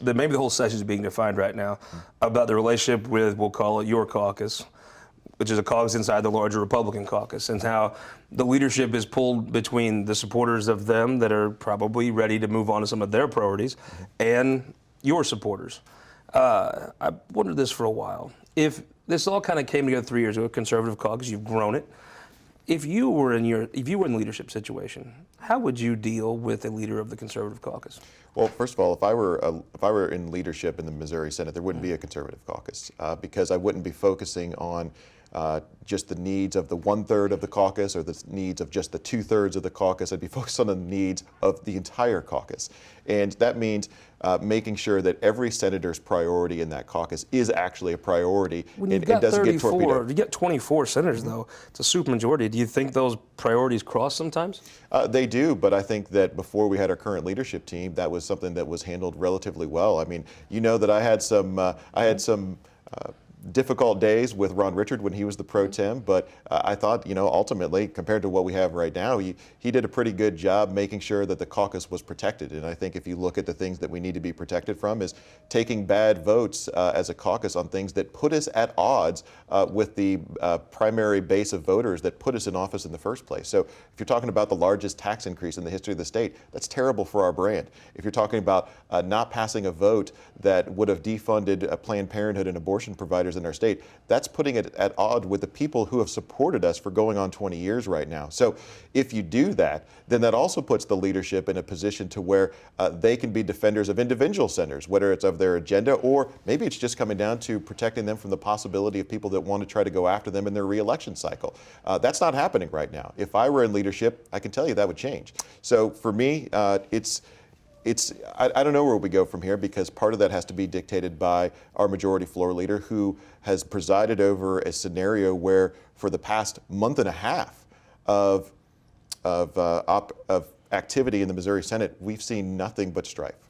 Maybe the whole session is being defined right now about the relationship with, we'll call it your caucus, which is a caucus inside the larger Republican caucus, and how the leadership is pulled between the supporters of them that are probably ready to move on to some of their priorities and your supporters. I wondered this for a while. If this all kind of came together 3 years ago, Conservative Caucus, you've grown it. If you were in a leadership situation, how would you deal with a leader of the Conservative Caucus? Well, first of all, if I were in leadership in the Missouri Senate, there wouldn't be a Conservative Caucus because I wouldn't be focusing on just the needs of the 1/3 of the caucus or the needs of just the 2/3 of the caucus. I'd be focused on the needs of the entire caucus. And that means making sure that every senator's priority in that caucus is actually a priority. When you've got 34, you get 24 senators, though, it's a supermajority. Do you think those priorities cross sometimes? They do, but I think that before we had our current leadership team, that was something that was handled relatively well. I mean, you know that I had some difficult days with Ron Richard when he was the pro tem, but I thought, ultimately, compared to what we have right now, he did a pretty good job making sure that the caucus was protected. And I think if you look at the things that we need to be protected from is taking bad votes as a caucus on things that put us at odds with the primary base of voters that put us in office in the first place. So if you're talking about the largest tax increase in the history of the state, that's terrible for our brand. If you're talking about not passing a vote that would have defunded Planned Parenthood and abortion providers in our state, that's putting it at odds with the people who have supported us for going on 20 years right now. So if you do that, then that also puts the leadership in a position to where they can be defenders of individual senators, whether it's of their agenda or maybe it's just coming down to protecting them from the possibility of people that want to try to go after them in their reelection cycle. That's not happening right now. If I were in leadership, I can tell you that would change. So for me, I don't know where we go from here because part of that has to be dictated by our majority floor leader who has presided over a scenario where for the past month and a half of activity in the Missouri Senate, we've seen nothing but strife.